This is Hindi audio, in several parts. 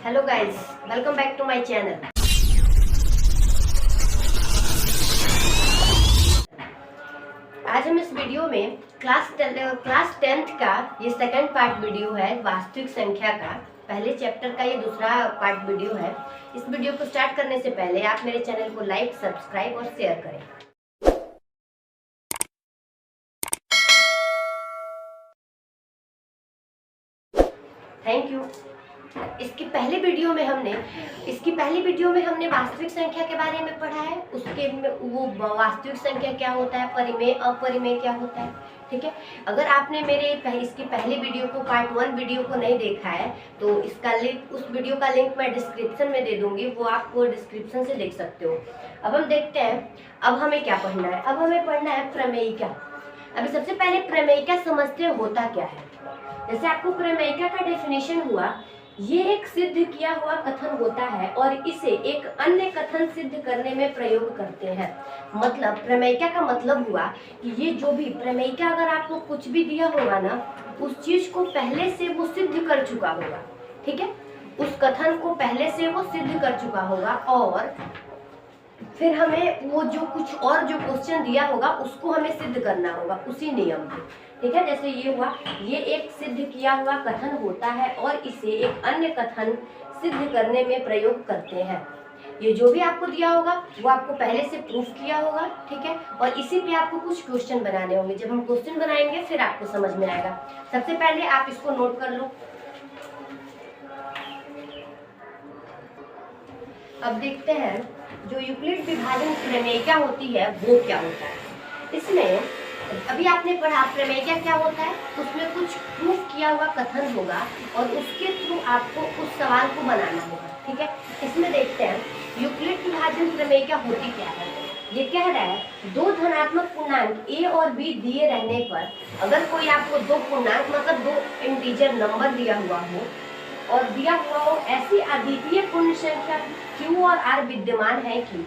Hello guys, welcome back to my channel. आज हम इस वीडियो में क्लास 10th का ये सेकंड पार्ट वीडियो है वास्तविक संख्या का। पहले चैप्टर का ये दूसरा पार्ट वीडियो है। इस वीडियो को स्टार्ट करने से पहले आप मेरे चैनल को लाइक, सब्सक्राइब और शेयर करें। Thank you. इसकी पहली वीडियो में हमने वास्तविक संख्या के बारे में पढ़ा है। उसके वो वास्तविक संख्या क्या होता है, परिमेय अपरिमेय क्या होता है, ठीक है। अगर आपने इसकी पहली वीडियो को पार्ट 1 वीडियो को नहीं देखा है तो इसका लिंक, उस वीडियो का लिंक मैं डिस्क्रिप्शन में दे दूंगी, वो आप डिस्क्रिप्शन से देख सकते हो। अब हम देखते हैं अब हमें क्या पढ़ना है। अब हमें पढ़ना है प्रमेयिका। अभी सबसे पहले प्रमेयिका समझते होता क्या है। जैसे आपको प्रमेयिका का डेफिनेशन हुआ, ये एक सिद्ध किया हुआ कथन होता है और इसे एक अन्य कथन सिद्ध करने में प्रयोग करते हैं। मतलब प्रमेयिका का मतलब हुआ कि ये जो भी प्रमेयिका, अगर आपको कुछ भी दिया होगा ना, उस चीज को पहले से वो सिद्ध कर चुका होगा, ठीक है। उस कथन को पहले से वो सिद्ध कर चुका होगा और फिर हमें वो जो कुछ और जो क्वेश्चन दिया होगा उसको हमें सिद्ध करना होगा उसी नियम पे, ठीक है। जैसे ये हुआ, ये एक सिद्ध किया हुआ कथन होता है और इसे एक अन्य कथन सिद्ध करने में प्रयोग करते हैं। ये जो भी आपको दिया होगा वो आपको पहले से प्रूफ किया होगा, ठीक है। और इसी पे आपको कुछ क्वेश्चन बनाने होंगे। जब हम क्वेश्चन बनाएंगे फिर आपको समझ में आएगा। सबसे पहले आप इसको नोट कर लो। अब देखते हैं जो यूक्लिड विभाजन प्रमेयिका होती है वो क्या होता है। इसमें अभी आपने पढ़ा प्रमेयिका क्या होता है, उसमें कुछ प्रूफ किया हुआ कथन होगा और उसके थ्रू आपको उस सवाल को बनाना होगा, ठीक है। इसमें देखते हैं यूक्लिड विभाजन प्रमेयिका होती क्या है। ये कह रहा है दो धनात्मक पूर्णांक a और b दिए रहने पर अगर कोई आपको दो पूर्णांक मतलब दो इंटीजर नंबर दिया हुआ हो और दिया हुआ हो ऐसी अद्वितीय पूर्ण संख्या q और r विद्यमान है कि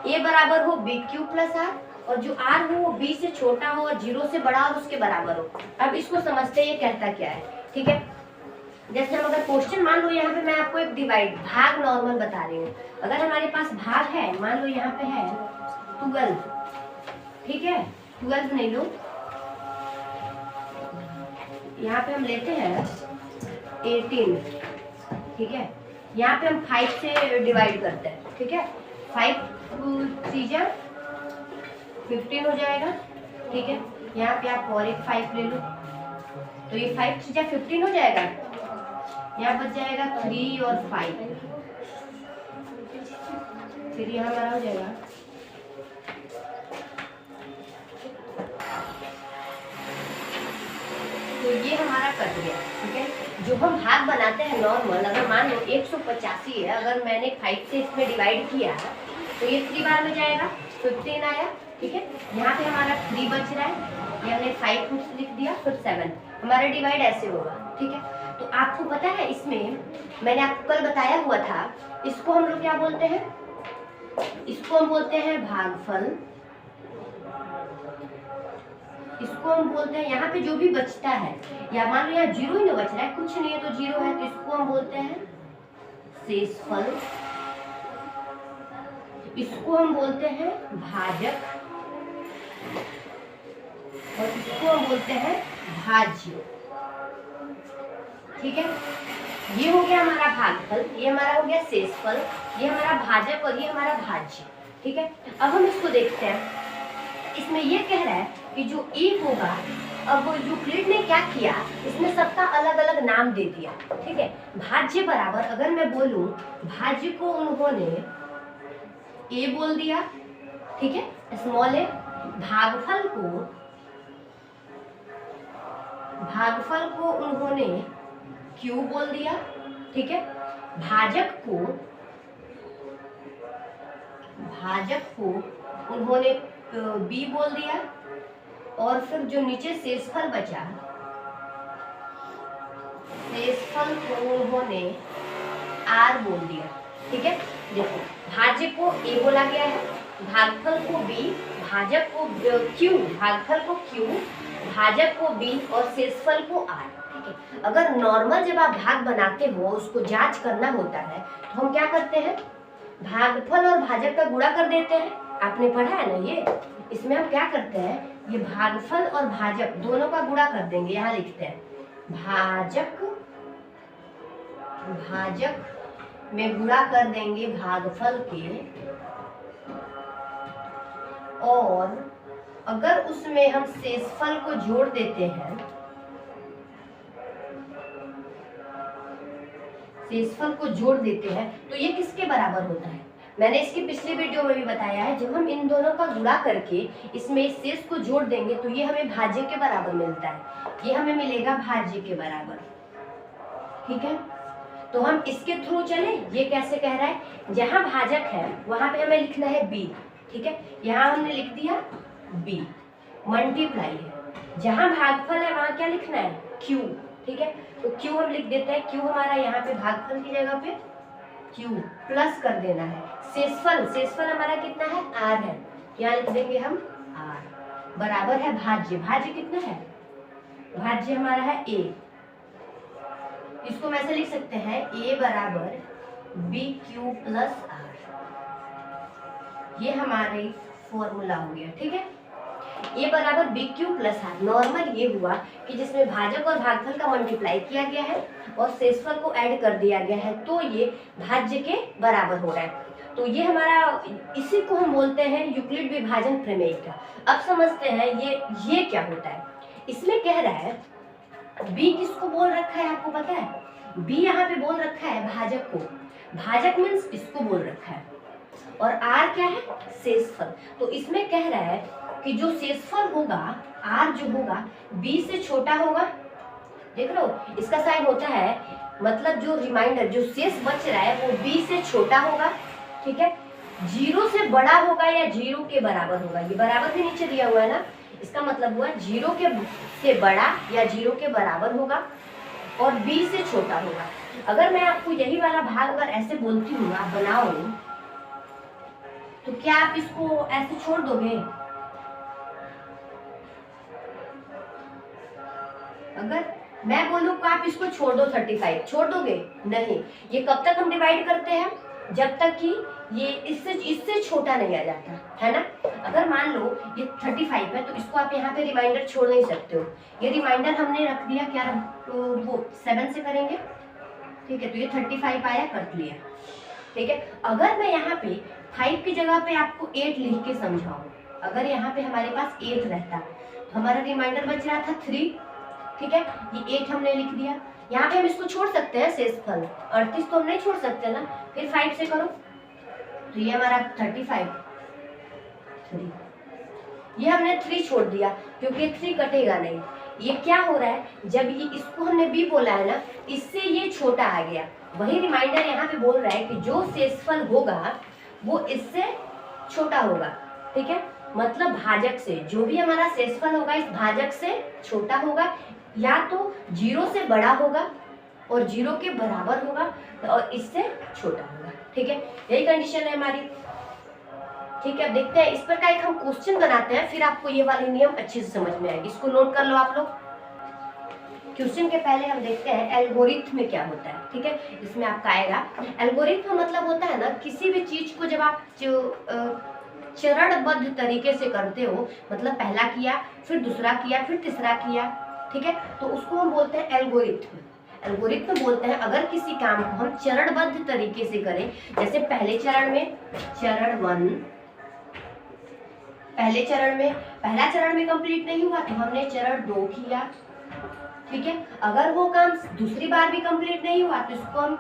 a बराबर हो bq प्लस r और जो r हो वो b से छोटा हो और 0 से बड़ा और उसके बराबर हो। अब इसको समझते ये कहता क्या है, ठीक है। जैसे हम अगर क्वेश्चन, मान लो यहाँ पे मैं आपको एक डिवाइड भाग नॉर्मल बता रही हूँ। अगर हमारे पास भाग है, मान लो यहाँ पे है 12, ठीक है। 12 नहीं लो, यहाँ पे हम लेते हैं 18, ठीक है। यहाँ पे हम 5 से डिवाइड करते हैं, ठीक है। 5 3 15 हो जाएगा, ठीक है। यहाँ पे आप और एक 5 ले लो तो ये 5 3 15 हो जाएगा। यहाँ बच जाएगा 3 और 5, फिर यहाँ हमारा हो जाएगा तो ये हमारा कट गया, ठीक है। जो हम भाग बनाते हैं नॉर्मल, अगर मान लो 185 है, अगर मैंने 5 से इसमें डिवाइड किया तो ये 3 बार में जाएगा, 15 आया, ठीक है। यहाँ पे हमारा 3 बच रहा है, ये हमने 5 लिख दिया, फिर 7, हमारा डिवाइड ऐसे होगा, ठीक है। तो आपको पता है इसमें मैंने आपको कल बताया हुआ था, इसको हम लोग क्या बोलते हैं, इसको हम बोलते हैं भागफल। इसको हम बोलते हैं, यहाँ पे जो भी बचता है, या मान लो यहाँ 0 ही ना बच रहा है, कुछ नहीं है तो 0 है, तो इसको हम बोलते हैं शेषफल। इसको हम बोलते हैं भाजक और इसको हम बोलते हैं भाज्य, ठीक है। ये हो गया हमारा भागफल, ये हमारा हो गया शेषफल, ये हमारा भाजक और ये हमारा भाज्य, ठीक है। अब हम इसको देखते हैं। इसमें ये कह रहा है कि जो a होगा, अब यूक्लिड ने क्या किया, इसमें सबका अलग अलग नाम दे दिया, ठीक है। भाज्य बराबर, अगर मैं बोलूं भाज्य को उन्होंने a बोल दिया, ठीक है, स्मॉल a। भागफल को उन्होंने q बोल दिया, ठीक है। भाजक को उन्होंने b बोल दिया और फिर जो नीचे शेषफल बचा, शेषफल को उन्होंने r बोल दिया, ठीक है। देखो भाज्य को a बोला गया है, भागफल को b, भाजक को q, भागफल को q, भाजक को b और शेषफल को r, है। अगर नॉर्मल जब आप भाग बनाते हो उसको जांच करना होता है तो हम क्या करते हैं, भागफल और भाजक का गुणा कर देते हैं। आपने पढ़ा है ना ये। इसमें हम क्या करते हैं, ये भागफल और भाजक दोनों का गुणा कर देंगे। यहाँ लिखते हैं भाजक में गुणा कर देंगे भागफल के, और अगर उसमें हम शेषफल को जोड़ देते हैं, तो ये किसके बराबर होता है। मैंने इसकी पिछली वीडियो में भी बताया है, जब हम इन दोनों का गुणा करके इसमें शेष को जोड़ देंगे तो ये हमें भाज्य के बराबर मिलता है। ये हमें मिलेगा भाज्य के बराबर। ठीक है, तो हम इसके थ्रू चले। ये कैसे कह रहा है, जहां भाजक है वहां पे हमें लिखना है b। ठीक है, यहाँ हमने लिख दिया b, मल्टीप्लाई है। जहां भागफल है वहां क्या लिखना है, q। ठीक है, तो q हम लिख देते हैं। q हमारा यहाँ पे भागफल की जगह पे q प्लस कर देना है। शेषफल हमारा कितना है, r है। यहाँ लिख देंगे हम r बराबर है भाज्य कितना है, भाज्य हमारा है a। इसको हम ऐसे लिख सकते हैं a बराबर bq प्लस r। ये हमारे फॉर्मूला हो गया। ठीक है, a बराबर bq प्लस r। नॉर्मल ये हुआ कि जिसमें भाजक और भागफल का मल्टीप्लाई किया गया है और शेषफल को ऐड कर दिया गया है, तो ये भाज्य के बराबर हो रहा है। तो ये हमारा, इसी को हम बोलते हैं यूक्लिड विभाजन प्रमेय का। अब समझते हैं ये क्या होता है। इसमें कह रहा है b किसको बोल रखा है, आपको पता है। b यहाँ पे बोल रखा है भाजक को। भाजक मीन्स इसको बोल रखा है, और r क्या है, शेषफल। तो इसमें कह रहा है कि जो शेषफल होगा, r जो होगा b से छोटा होगा। देख लो, इसका साइन होता है, मतलब जो रिमाइंडर, जो शेष बच रहा है वो b से छोटा होगा। ठीक है, 0 से बड़ा होगा या 0 के बराबर होगा। ये बराबर भी नीचे दिया हुआ है ना, इसका मतलब हुआ 0 से बड़ा या 0 के बराबर होगा और b से छोटा होगा। अगर मैं आपको यही वाला भाग अगर ऐसे बोलती हूँ, आप बनाओ, तो क्या आप इसको ऐसे छोड़ दोगे। अगर मैं बोलूँ कि आप इसको छोड़ दो 35, छोड़ दोगे नहीं। ये कब तक हम डिवाइड करते हैं, जब तक कि ये इससे छोटा नहीं आ जाता है ना। अगर मान लो ये 35 है तो इसको आप यहाँ पे रिमाइंडर छोड़ नहीं सकते हो। ये रिमाइंडर हमने रख दिया क्या, तो वो 7 से करेंगे। ठीक है, तो ये 35 आया, कर लिया। ठीक है, अगर मैं यहाँ पे 5 की जगह पे आपको 8 लिख के समझाऊं, अगर यहाँ पे हमारे पास 8 रहता तो हमारा रिमाइंडर बच रहा था 3। ठीक है, ये 8 हमने लिख दिया। यहाँ पे हम इसको छोड़ सकते हैं, शेषफल 38 तो हम नहीं छोड़ सकते ना। फिर 5 से करो तो ये हमारा 35, 3। ये हमने 3 छोड़ दिया क्योंकि 3 कटेगा नहीं। ये क्या हो रहा है, जब ये इसको हमने b बोला है ना, इससे ये छोटा आ गया। वही रिमाइंडर यहाँ पे बोल रहा है कि जो शेषफल होगा वो इससे छोटा होगा। ठीक है, मतलब भाजक से, जो भी हमारा शेषफल होगा इस भाजक से छोटा होगा, या तो 0 से बड़ा होगा और 0 के बराबर होगा, और इससे छोटा होगा। ठीक है, यही कंडीशन है हमारी। ठीक है, अब देखते हैं इस पर का एक हम क्वेश्चन बनाते हैं, फिर आपको ये वाली नियम अच्छे से समझ में आएगी। इसको नोट कर लो आप लोग। क्वेश्चन के पहले हम देखते हैं एल्गोरिथम में क्या होता है। ठीक है, इसमें आपका आएगा एल्गोरिथम मतलब होता है ना, किसी भी चीज को जब आप चरणबद्ध तरीके से करते हो, मतलब पहला किया, फिर दूसरा किया, फिर तीसरा किया। ठीक है, तो उसको हम बोलते हैं एल्गोरिथम। एल्गोरिथम बोलते हैं अगर किसी काम को हम चरणबद्ध तरीके से करें, जैसे पहले चरण में चरण 1, पहला चरण में कंप्लीट नहीं हुआ तो हमने चरण 2 किया। ठीक है, अगर वो काम दूसरी बार भी कंप्लीट नहीं हुआ तो इसको हम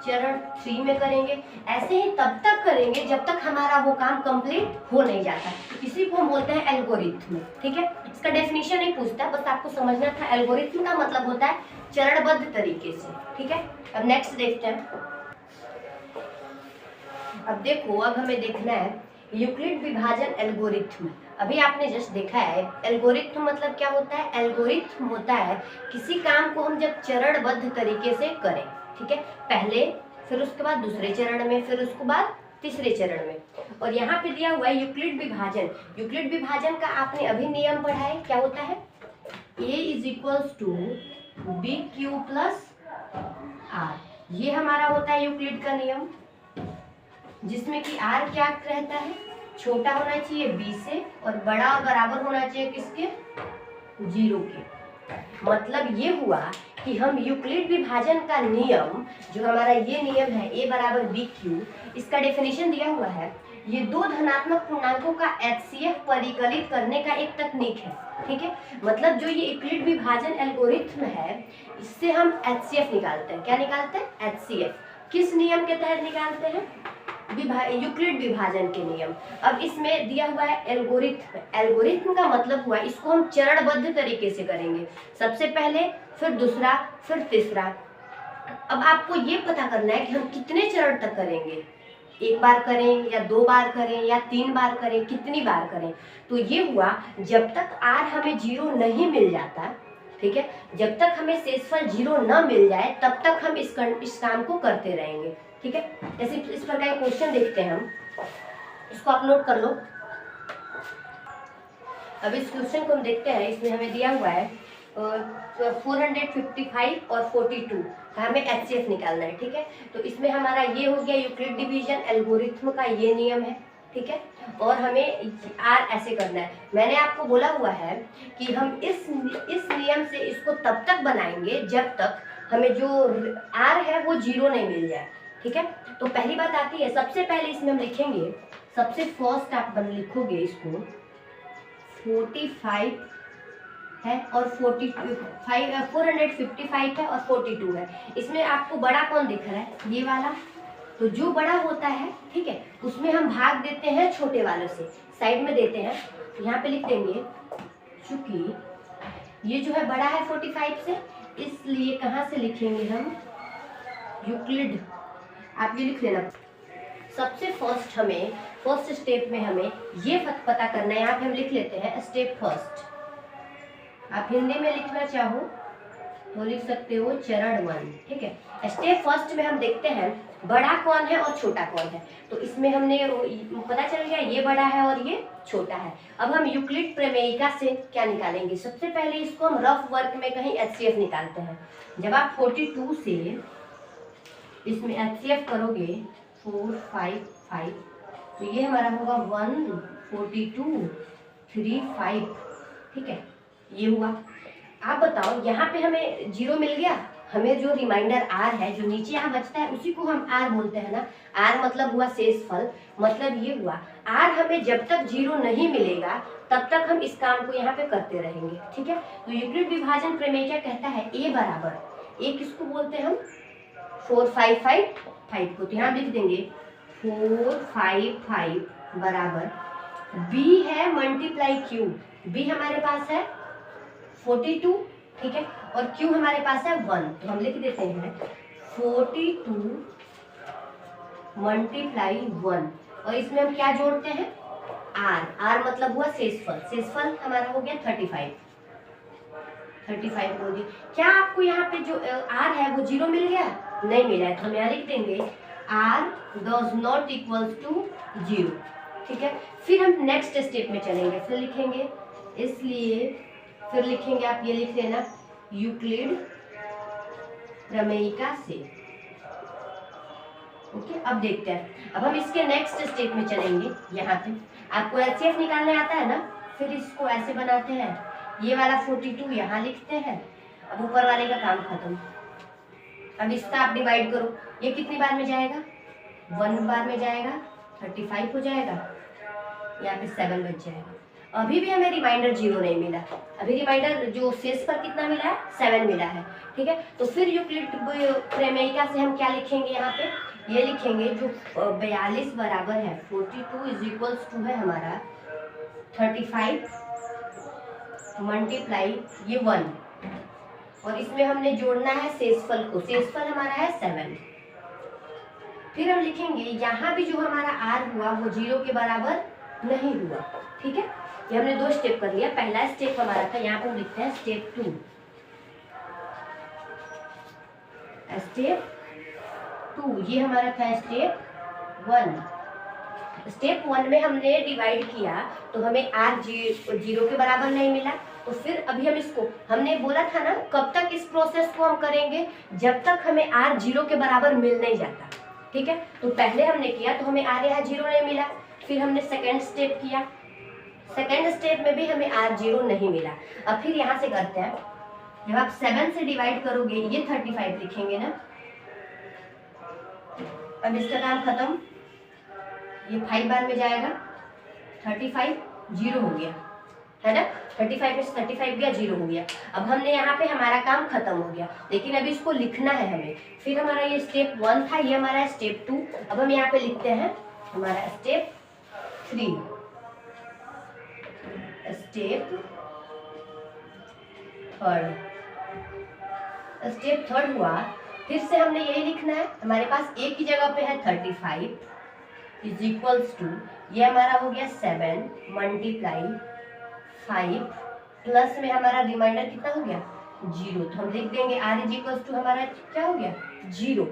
चरण 3 में करेंगे। ऐसे ही तब तक करेंगे जब तक हमारा वो काम कंप्लीट हो नहीं जाता। इसी को हम बोलते हैं एल्गोरिथम। ठीक है, इसका डेफिनेशन नहीं पूछता, बस आपको समझना था। एल्गोरिथम का मतलब होता है चरणबद्ध तरीके से। ठीक है, अब नेक्स्ट देखते हैं। अब देखो, अब हमें देखना है यूक्लिड विभाजन एल्गोरिथम। अभी आपने जस्ट देखा है एल्गोरिथम मतलब क्या होता है। एल्गोरिथम होता है किसी काम को हम जब चरणबद्ध तरीके से करें। ठीक है, पहले, फिर उसके बाद दूसरे चरण में, फिर उसके बाद तीसरे चरण में। और यहाँ पे दिया हुआ है यूक्लिड विभाजन। यूक्लिड विभाजन का आपने अभी नियम पढ़ा है, क्या होता है, a is equals to B Q plus R, ये हमारा होता है यूक्लिड का नियम, जिसमें कि आर क्या रहता है, छोटा होना चाहिए बी से और बड़ा और बराबर होना चाहिए किसके, 0 के। मतलब ये हुआ कि हम यूक्लिड विभाजन का नियम, जो हमारा ये नियम है a बराबर बी क्यू, इसका डेफिनेशन दिया हुआ है, ये दो धनात्मक पूर्णांकों का HCF परिकलित करने का एक तकनीक है। ठीक है, मतलब जो ये यूक्लिड विभाजन एल्गोरिथ्म है, इससे हम HCF निकालते हैं। क्या निकालते हैं, HCF। किस नियम के तहत निकालते हैं, यूक्लिड विभाजन के नियम। अब इसमें दिया हुआ है एल्गोरिथ्म, एल्गोरिथ्म का मतलब हुआ इसको हम चरणबद्ध तरीके से करेंगे, सबसे पहले, फिर दूसरा, फिर तीसरा। अब आपको ये पता करना है कि हम कितने चरण तक करेंगे, एक बार करें या 2 बार करें या 3 बार करें, कितनी बार करें। तो ये हुआ जब तक आर हमें 0 नहीं मिल जाता, ठीक है, जब तक हमें शेषफल 0 न मिल जाए तब तक हम इस काम को करते रहेंगे। ठीक है, जैसे इस प्रकार का क्वेश्चन देखते हैं हम, इसको आप नोट कर लो। अब इस क्वेश्चन को हम देखते हैं, इसमें हमें दिया हुआ है 455 और 42 का हमें HCF निकालना है। ठीक है, तो इसमें हमारा ये हो गया यूक्लिड डिवीजन एल्गोरिथ्म का ये नियम है। ठीक है, और हमें आर ऐसे करना है। मैंने आपको बोला हुआ है कि हम इस नियम से इसको तब तक बनाएंगे जब तक हमें जो आर है वो 0 नहीं मिल जाए। ठीक है, तो पहली बात आती है, सबसे पहले इसमें हम लिखेंगे, सबसे फर्स्ट आप लिखोगे इसको 45 है और 455 है और 42 है। इसमें आपको बड़ा कौन दिख रहा है, ये वाला, तो जो बड़ा होता है, ठीक है, उसमें हम भाग देते हैं छोटे वालों से, साइड में देते हैं। यहाँ पे लिख देंगे, चूंकि ये जो है बड़ा है 45 से, इसलिए कहाँ से लिखेंगे हम, यूक्लिड, आप ये लिख लेना। सबसे फर्स्ट हमें, फर्स्ट स्टेप में हमें ये पता करना है, यहाँ पे हम लिख लेते हैं स्टेप फर्स्ट। आप हिंदी में लिखना चाहो तो लिख सकते हो चरण 1। ठीक है, स्टेप फर्स्ट में हम देखते हैं बड़ा कौन है और छोटा कौन है। तो इसमें हमने पता चल गया ये बड़ा है और ये छोटा है। अब हम यूक्लिड प्रमेयिका से क्या निकालेंगे, सबसे पहले इसको हम रफ वर्क में कहीं HCF निकालते हैं। जब आप 42 से इसमें HCF करोगे 4 5 5, तो ये हमारा होगा 142 3 5। ठीक है, ये हुआ। आप बताओ, यहाँ पे हमें 0 मिल गया, हमें जो रिमाइंडर r है, जो नीचे यहाँ बचता है, उसी को हम r बोलते हैं ना। r मतलब हुआ शेषफल, मतलब ये हुआ r हमें जब तक 0 नहीं मिलेगा तब तक हम इस काम को यहाँ पे करते रहेंगे। ठीक है, तो यूक्लिड विभाजन प्रमेय क्या कहता है, a बराबर, a किसको बोलते हैं हम, 4 5 5 को, तो यहाँ लिख देंगे 4 5 5 बराबर b है मल्टीप्लाई q, b हमारे पास है 42, ठीक है, और q हमारे पास है 1, तो हम लिख देते हैं 42 मल्टीप्लाई 1, और इसमें हम क्या जोड़ते हैं, r, r मतलब हुआ शेषफल, शेषफल हमारा हो गया 35 हो गया। क्या आपको यहाँ पे जो r है वो 0 मिल गया, नहीं मिला है, तो हम यहाँ लिख देंगे r does not equals to 0। ठीक है, फिर हम नेक्स्ट स्टेप में चलेंगे, फिर लिखेंगे, इसलिए फिर लिखेंगे, आप ये लिख लेना, यूक्लिड प्रमेयिका से। ओके, अब देखते हैं, अब हम इसके नेक्स्ट स्टेप में चलेंगे। यहाँ पे आपको HCF निकालने आता है ना, फिर इसको ऐसे बनाते हैं, ये वाला 42 यहाँ लिखते हैं, अब ऊपर वाले का काम खत्म। अब इसका आप डिवाइड करो, ये कितनी बार में जाएगा, 1 बार में जाएगा, 35 हो जाएगा, यहाँ पे 7 बच जाएगा। अभी भी हमें रिमाइंडर 0 नहीं मिला, अभी रिमाइंडर जो शेष पर कितना मिला है, 7 मिला है। ठीक है, तो फिर यूक्लिड प्रमेयिका से हम क्या लिखेंगे, यहाँ पे ये लिखेंगे, जो 42 बराबर है 42 इज इक्वल्स टू है हमारा 35 मल्टीप्लाई ये 1, और इसमें हमने जोड़ना है शेषफल को, शेषफल हमारा है 7। फिर हम लिखेंगे, यहाँ भी जो हमारा r हुआ वो 0 के बराबर नहीं हुआ। ठीक है, ये हमने 2 स्टेप कर लिया। पहला स्टेप हमारा था, यहाँ पे हम लिखते हैं स्टेप 2, स्टेप 2, ये हमारा था स्टेप 1। स्टेप 1 में हमने डिवाइड किया तो हमें r 0 के बराबर नहीं मिला, तो फिर अभी हम इसको, हमने बोला था ना कब तक इस प्रोसेस को हम करेंगे, जब तक हमें r 0 के बराबर मिल नहीं जाता। ठीक है, तो पहले हमने किया तो हमें r यहाँ 0 नहीं मिला, फिर हमने सेकेंड स्टेप किया, सेकेंड स्टेप में भी हमें r 0 नहीं मिला। अब फिर यहाँ से करते हैं, जब आप 7 से डिवाइड करोगे ये 35 लिखेंगे ना, अब इसका काम खत्म, ये 5 बार में जाएगा, 35 0 हो गया है ना, 35 में 35 गया 0 हो गया। अब हमने यहाँ पे हमारा काम खत्म हो गया, लेकिन अभी इसको लिखना है हमें। फिर हमारा ये स्टेप 1 था, ये हमारा स्टेप 2। अब हम यहाँ पे लिखते हैं हमारा step 3, step third, step third हुआ। फिर से हमने यही लिखना है, हमारे पास एक ही जगह पे है 35 इज इक्वल्स टू, ये हमारा हो गया 7 मल्टीप्लाई 5 प्लस में हमारा रिमाइंडर कितना हो गया 0, तो हम लिख देंगे r इज इक्वल्स टू हमारा क्या हो गया 0।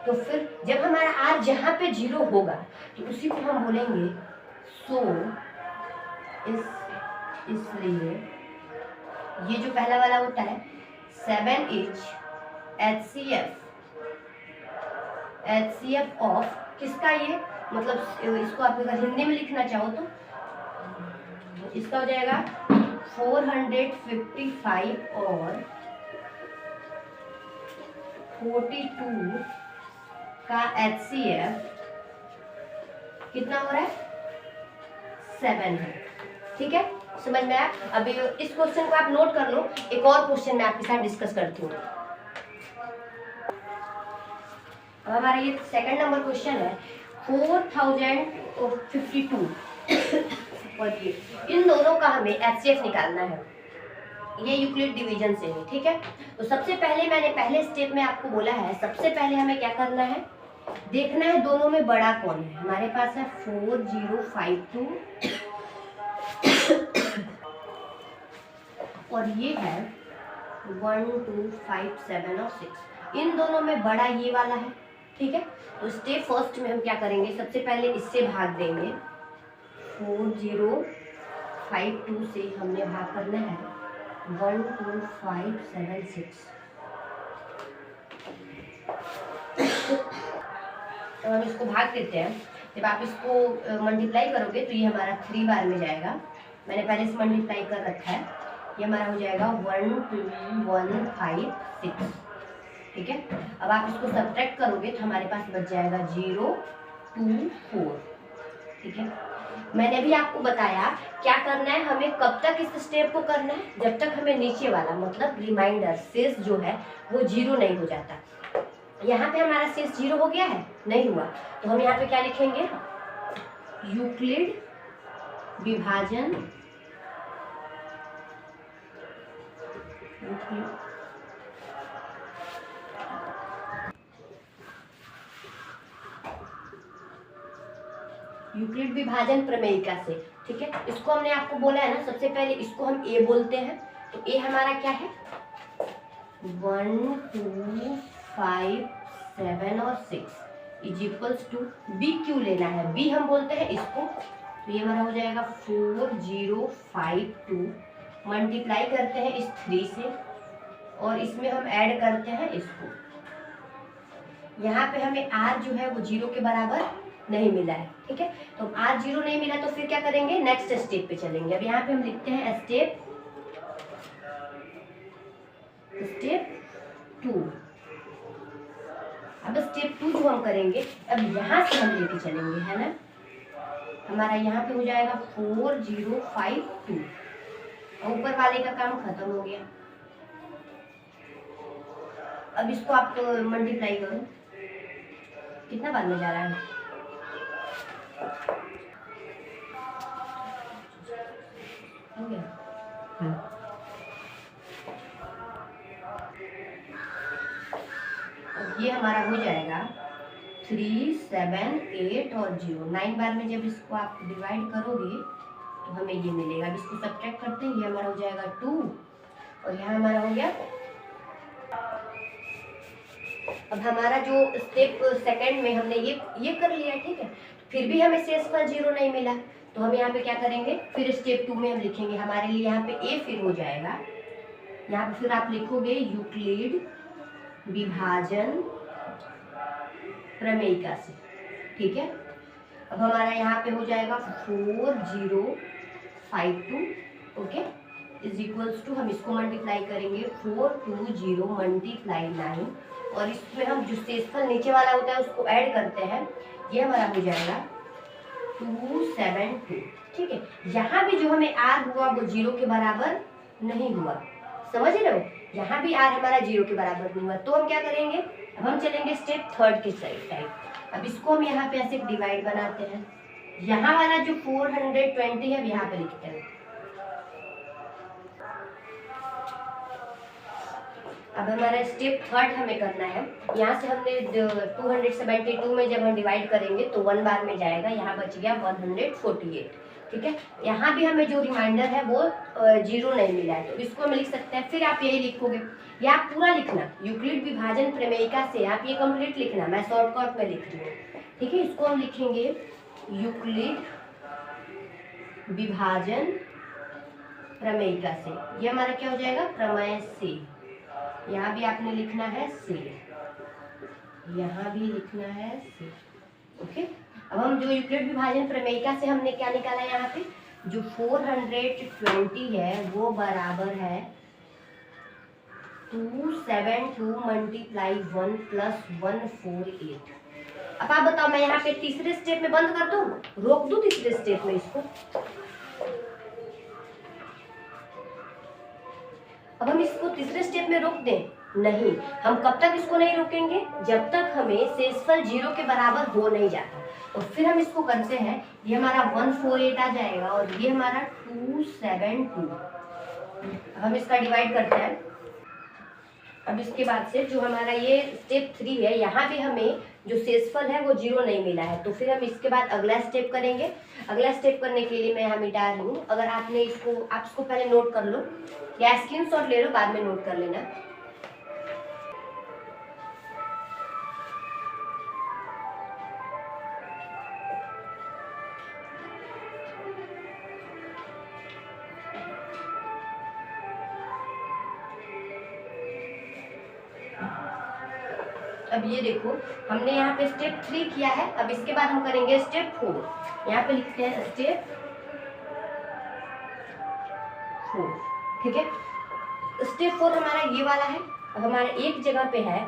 तो फिर जब हमारा r जहाँ पे 0 होगा तो उसी को हम बोलेंगे सो इसलिए ये जो पहला वाला होता है 7H HCF ऑफ किसका, ये मतलब इसको आप अगर हिंदी में लिखना चाहो तो इसका हो जाएगा 455 और 42 का HCF कितना हो रहा है 7 है। ठीक है, समझ में आया। अभी इस क्वेश्चन को आप नोट कर लो, एक और क्वेश्चन मैं आपके साथ डिस्कस करती हूँ। अब हमारा ये सेकंड नंबर क्वेश्चन है 4052 और ये इन दोनों का हमें एचसीएफ निकालना है, ये यूक्लिड डिवीजन से है। ठीक है, तो सबसे पहले मैंने पहले स्टेप में आपको बोला है, सबसे पहले हमें क्या करना है, देखना है दोनों में बड़ा कौन है। हमारे पास है 4052 और ये है 1 2 5 7 और 6, इन दोनों में बड़ा ये वाला है। ठीक है, तो स्टेप फर्स्ट में हम क्या करेंगे, सबसे पहले इससे भाग देंगे, 4052 से हमने भाग करना है 1 2 5 7 6। तो हम इसको भाग देते हैं, जब आप इसको मल्टीप्लाई करोगे तो ये हमारा 3 बार में जाएगा, मैंने पहले से मल्टीप्लाई कर रखा है, ये हमारा हो जाएगा 1 2 1 5 6। ठीक है, अब आप इसको सब्ट्रैक्ट करोगे तो हमारे पास बच जाएगा 0 2 4। ठीक है, मैंने भी आपको बताया क्या करना है, हमें कब तक इस स्टेप को करना है, जब तक हमें नीचे वाला मतलब रिमाइंडर शेष जो है वो 0 नहीं हो जाता। यहाँ पे हमारा शेष 0 हो गया है, नहीं हुआ, तो हम यहाँ पे क्या लिखेंगे, यूक्लिड विभाजन यूक्लिड विभाजन प्रमेयिका से। ठीक है, इसको हमने आपको बोला है ना, सबसे पहले इसको हम ए बोलते हैं, तो ए हमारा क्या है 1 2 5 7 और 6 इज इक्वल्स टू बी क्यों लेना है, बी हम बोलते हैं इसको, तो ये हमारा हो जाएगा 4052 मल्टीप्लाई करते हैं इस 3 से और इसमें हम ऐड करते हैं इसको। यहाँ पे हमें r जो है वो 0 के बराबर नहीं मिला है। ठीक है, तो r 0 नहीं मिला तो फिर क्या करेंगे, नेक्स्ट स्टेप पे चलेंगे। अब यहाँ पे हम लिखते हैं स्टेप 2। अब स्टेप 2 जो हम करेंगे, अब यहाँ से हम लेके चलेंगे, है ना, हमारा यहाँ पे हो जाएगा 4052 और ऊपर वाले का काम खत्म हो गया। अब इसको आप मल्टीप्लाई करो, कितना बाद में जा रहा है, हो गया। अब ये हमारा हो जाएगा 3 7 8 और 0, 9 बार में जब इसको आप डिवाइड करोगे तो हमें ये मिलेगा। अब इसको सब्ट्रैक्ट करते हैं, ये हमारा हो जाएगा 2 और यहाँ हमारा हो गया। अब हमारा जो स्टेप सेकंड में हमने ये कर लिया, ठीक है, फिर भी हमें शेष का 0 नहीं मिला, तो हम यहाँ पे क्या करेंगे, फिर स्टेप 2 में हम लिखेंगे हमारे लिए यहाँ पे ए फिर हो जाएगा, यहाँ पे फिर आप लिखोगे यूक्लिड विभाजन प्रमेयिका से। ठीक है, अब हमारा यहाँ पे हो जाएगा 4052 ओके इज इक्वल्स टू, हम इसको मल्टीप्लाई करेंगे 420 मल्टीप्लाई 9 और इसमें हम जो शेषफल नीचे वाला होता है उसको ऐड करते हैं, ये हमारा हो जाएगा 272। ठीक है, यहाँ भी जो हमें आर हुआ वो 0 के बराबर नहीं हुआ, समझ रहे हो, यहाँ भी आर हमारा 0 के बराबर नहीं हुआ। तो हम क्या करेंगे, अब हम चलेंगे स्टेप 3 के साइड। अब इसको हम यहाँ पे ऐसे डिवाइड बनाते हैं, यहाँ वाला जो 420 है यहाँ पे लिखते हैं। अब हमारा स्टेप 3 हमें करना है, यहाँ से हमने 272 में जब हम डिवाइड करेंगे तो 1 बार में जाएगा, यहाँ बच गया 148। ठीक है, यहाँ भी हमें जो रिमाइंडर है वो 0 नहीं मिला है, तो इसको हम लिख सकते हैं। फिर आप यही लिखोगे, या आप पूरा लिखना यूक्लिड विभाजन प्रमेयिका से, आप ये कंप्लीट लिखना, मैं शॉर्टकट में लिख रही हूँ। ठीक है, इसको हम लिखेंगे यूक्लिड विभाजन प्रमेयिका से, ये हमारा क्या हो जाएगा, प्रमेय से। यहाँ भी आपने लिखना है से, यहाँ भी लिखना है से। ओके, अब हम जो यूक्लिड विभाजन प्रमेयिका से हमने क्या निकाला है, यहाँ पे जो 420 है वो बराबर है 272 मल्टीप्लाई 1 प्लस 148। अब आप बताओ, मैं यहाँ पे तीसरे स्टेप में बंद कर दूं, रोक दूं तीसरे स्टेप में इसको? अब हम इसको तीसरे स्टेप में रोक दें? नहीं, हम कब तक इसको नहीं रोकेंगे, जब तक हमें शेषफल 0 के बराबर हो नहीं जाता। और फिर हम इसको करते हैं, ये हमारा 148 आ जाएगा और ये हमारा 272। हम इसका डिवाइड करते हैं। अब इसके बाद से जो हमारा ये स्टेप 3 है, यहाँ भी हमें जो शेषफल है वो 0 नहीं मिला है, तो फिर हम इसके बाद अगला स्टेप करेंगे। अगला स्टेप करने के लिए मैं यहाँ मिटा रही हूँ, अगर आपने इसको, आप इसको पहले नोट कर लो या स्क्रीनशॉट ले लो, बाद में नोट कर लेना। अब ये देखो, हमने यहाँ पे स्टेप 3 किया है, अब इसके बाद हम करेंगे स्टेप 4। यहाँ पे लिखते हैं स्टेप 4। ठीक है, स्टेप 4 हमारा ये वाला है। अब हमारा एक जगह पे है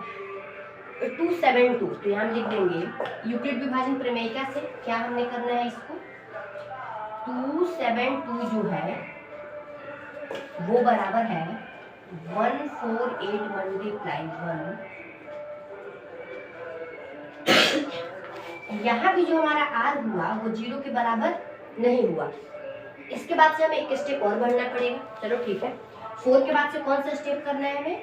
272, तो यहाँ हम लिख देंगे यूक्लिड विभाजन प्रमेयिका से क्या हमने करना है, इसको 272 जो है वो बराबर है 148 मल्टीप्लाई 1। यहाँ भी जो हमारा आर हुआ वो 0 के बराबर नहीं हुआ। इसके बाद से हमें एक स्टेप और बढ़ना पड़ेगा। चलो ठीक है, 4 के बाद से कौन सा स्टेप करना है हमें,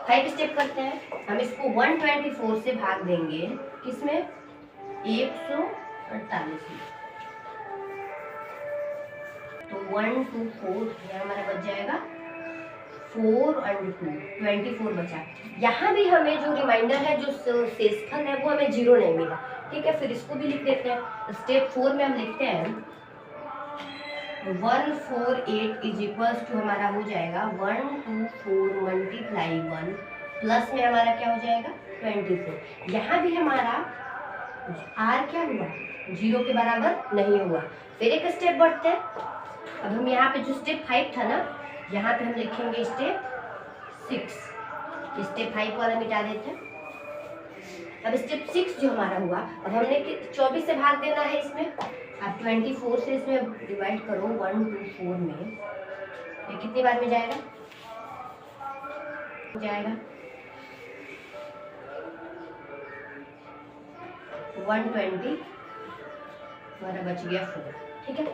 5 स्टेप करते हैं। हम इसको 124 से भाग देंगे, किसमें, 148 में। तो 1 2 4 ये हमारा बच जाएगा 4 और 2 24 बचा। यहाँ भी हमें जो रिमाइंडर है, जो शेषफल है वो हमें 0 नहीं मिला। ठीक है, फिर इसको भी लिख देते हैं। स्टेप 4 में हम लिखते हैं 148 इज इक्वल्स टू, हमारा हो जाएगा 124 मल्टीप्लाई 1 प्लस में हमारा क्या हो जाएगा 24। यहाँ भी हमारा आर क्या हुआ, 0 के बराबर नहीं हुआ। फिर एक स्टेप बढ़ते हैं। अब हम यहाँ पे जो स्टेप 5 था ना, यहाँ पे हम लिखेंगे स्टेप 6। स्टेप 5 वाला मिटा देते हैं। अब स्टेप 6 जो हमारा हुआ, अब हमने 24 से भाग देना है इसमें। अब 24 से इसमें डिवाइड करो 124 में, ये कितनी बार में जाएगा, 120, हमारा बच गया 4। ठीक है,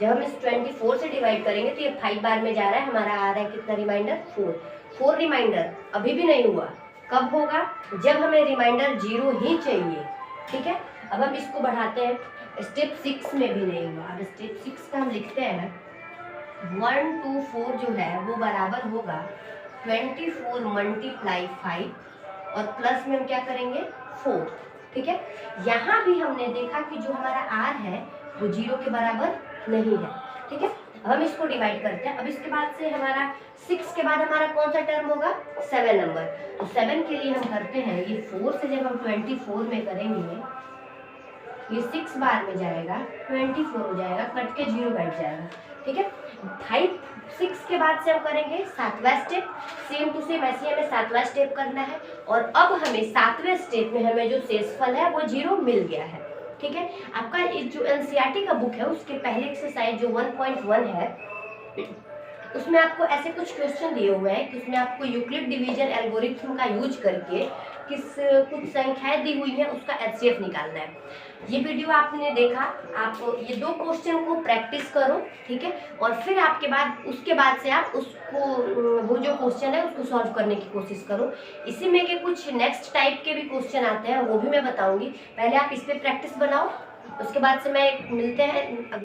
जब हम इस 24 से डिवाइड करेंगे तो ये 5 बार में जा रहा है, हमारा आ रहा है कितना रिमाइंडर, 4 रिमाइंडर अभी भी नहीं हुआ। कब होगा, जब हमें रिमाइंडर 0 ही चाहिए। ठीक है, अब हम इसको बढ़ाते हैं। स्टेप 6 में भी नहीं हुआ। अब स्टेप 6 का हम लिखते हैं 124 जो है वो बराबर होगा 24 मल्टीप्लाई 5 और प्लस में हम क्या करेंगे 4। ठीक है। यहाँ भी हमने देखा कि जो हमारा r है वो 0 के बराबर नहीं है। ठीक है, हम इसको डिवाइड करते हैं। अब इसके बाद से हमारा 6 के बाद हमारा कौन सा टर्म होगा, 7 नंबर। तो 7 के लिए हम करते हैं, ये 4 से जब हम 24 में करेंगे, ये 6 बार में जाएगा, 24 हो जाएगा, कट के 0 बैठ जाएगा। ठीक है, 5 6 के बाद से हम करेंगे 7वां स्टेप, सेम टू सेम ऐसे हमें 7वां स्टेप करना है। और अब हमें 7वें स्टेप में हमें जो शेषफल है वो 0 मिल गया है। ठीक है, आपका जो एनसीईआरटी का बुक है उसके पहले एक्सरसाइज जो 1.1 है उसमें आपको ऐसे कुछ क्वेश्चन दिए हुए हैं कि उसमें आपको यूक्लिड डिवीजन एल्गोरिथम का यूज करके कुछ संख्याएं दी हुई है उसका एचसीएफ निकालना है। ये वीडियो आपने देखा, आप ये 2 क्वेश्चन को प्रैक्टिस करो। ठीक है, और फिर उसके बाद से आप उसको वो जो क्वेश्चन है उसको सॉल्व करने की कोशिश करो। इसी में के कुछ नेक्स्ट टाइप के भी क्वेश्चन आते हैं, वो भी मैं बताऊंगी। पहले आप इस पे प्रैक्टिस बनाओ, उसके बाद से मैं मिलते हैं